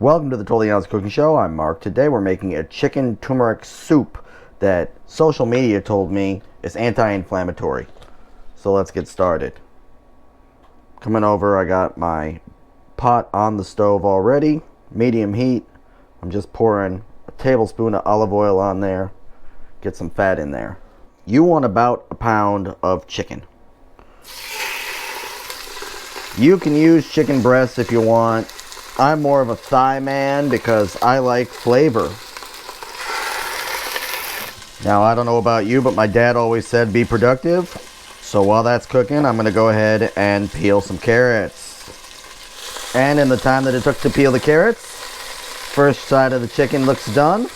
Welcome to the Totally Honest Cooking Show. I'm Mark. Today we're making a chicken turmeric soup that social media told me is anti-inflammatory. So let's get started. Coming over, I got my pot on the stove already, medium heat. I'm just pouring a tablespoon of olive oil on there. Get some fat in there. You want about a pound of chicken. You can use chicken breasts if you want. I'm more of a thigh man because I like flavor. Now, I don't know about you, but my dad always said be productive. So while that's cooking, I'm going to go ahead and peel some carrots. And in the time that it took to peel the carrots, first side of the chicken looks done.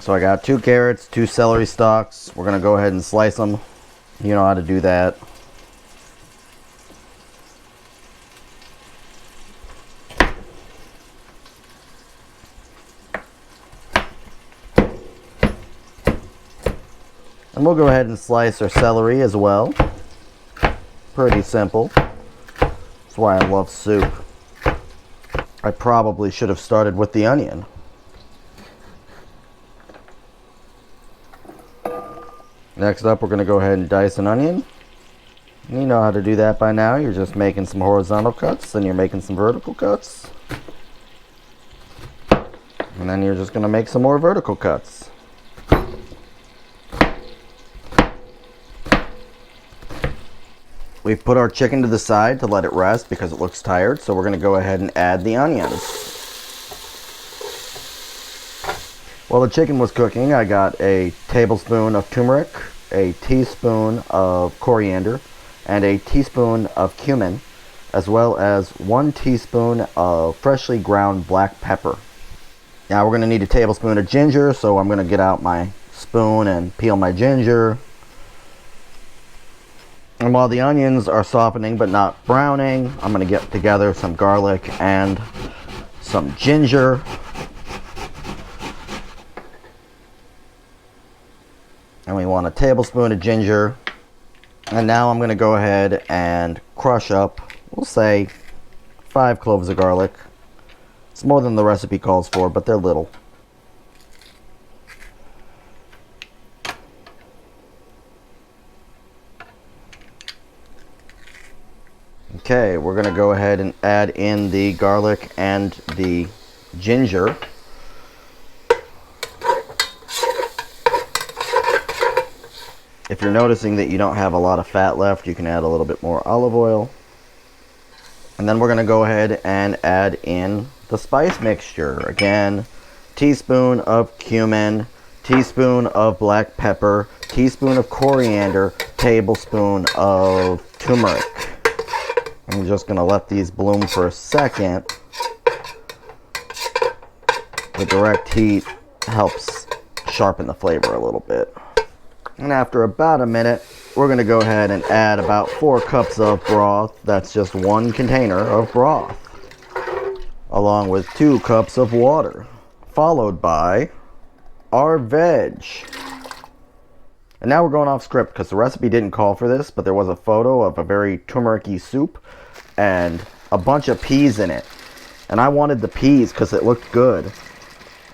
So I got 2 carrots, 2 celery stalks. We're going to go ahead and slice them. You know how to do that. And we'll go ahead and slice our celery as well. Pretty simple. That's why I love soup. I probably should have started with the onion. Next up, we're going to go ahead and dice an onion. You know how to do that by now. You're just making some horizontal cuts, and you're making some vertical cuts. And then you're just going to make some more vertical cuts. We've put our chicken to the side to let it rest because it looks tired, so we're going to go ahead and add the onions. While the chicken was cooking, I got a tablespoon of turmeric, a teaspoon of coriander, and a teaspoon of cumin, as well as 1 teaspoon of freshly ground black pepper. Now we're going to need a tablespoon of ginger, so I'm going to get out my spoon and peel my ginger. And while the onions are softening but not browning, I'm going to get together some garlic and some ginger. And we want a tablespoon of ginger. And now I'm going to go ahead and crush up, we'll say, 5 cloves of garlic. It's more than the recipe calls for, but they're little. Okay, we're going to go ahead and add in the garlic and the ginger. If you're noticing that you don't have a lot of fat left, you can add a little bit more olive oil. And then we're going to go ahead and add in the spice mixture. Again, teaspoon of cumin, teaspoon of black pepper, teaspoon of coriander, tablespoon of turmeric. I'm just going to let these bloom for a second. The direct heat helps sharpen the flavor a little bit. And after about a minute, we're going to go ahead and add about 4 cups of broth. That's just 1 container of broth, along with 2 cups of water, followed by our veg. And now we're going off script because the recipe didn't call for this, but there was a photo of a very turmeric-y soup and a bunch of peas in it. And I wanted the peas because it looked good.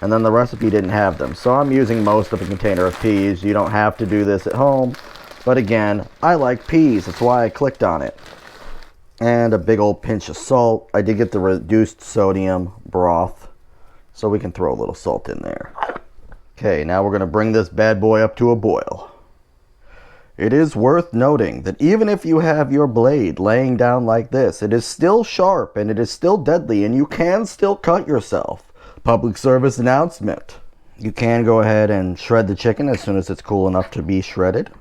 And then the recipe didn't have them. So I'm using most of a container of peas. You don't have to do this at home. But again, I like peas. That's why I clicked on it. And a big old pinch of salt. I did get the reduced sodium broth, so we can throw a little salt in there. Okay, now we're going to bring this bad boy up to a boil. It is worth noting that even if you have your blade laying down like this, it is still sharp and it is still deadly and you can still cut yourself. Public service announcement. You can go ahead and shred the chicken as soon as it's cool enough to be shredded.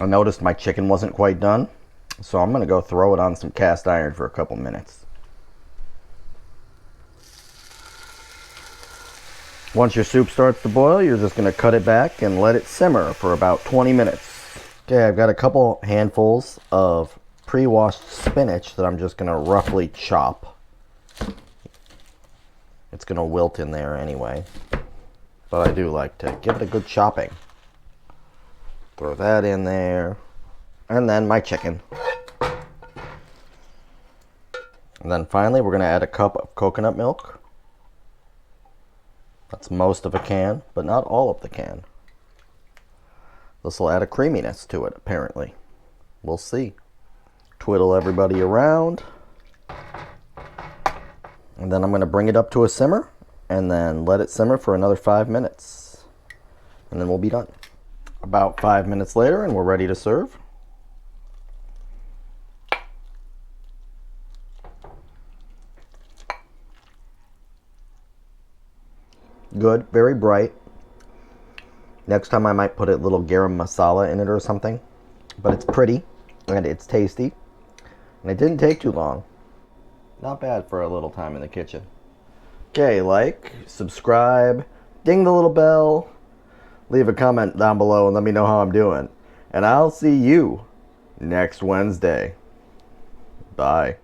I noticed my chicken wasn't quite done, so I'm going to go throw it on some cast iron for a couple minutes. Once your soup starts to boil, you're just going to cut it back and let it simmer for about 20 minutes. Okay, I've got a couple handfuls of pre-washed spinach that I'm just going to roughly chop. It's going to wilt in there anyway, but I do like to give it a good chopping. Throw that in there, and then my chicken. And then finally, we're going to add a cup of coconut milk. That's most of a can, but not all of the can. This will add a creaminess to it, apparently. We'll see. Twiddle everybody around. And then I'm going to bring it up to a simmer and then let it simmer for another 5 minutes. And then we'll be done. About 5 minutes later and we're ready to serve. Good, very bright. Next time I might put a little garam masala in it or something. But it's pretty and it's tasty. And it didn't take too long. Not bad for a little time in the kitchen. Okay, like, subscribe, ding the little bell, leave a comment down below and let me know how I'm doing. And I'll see you next Wednesday. Bye.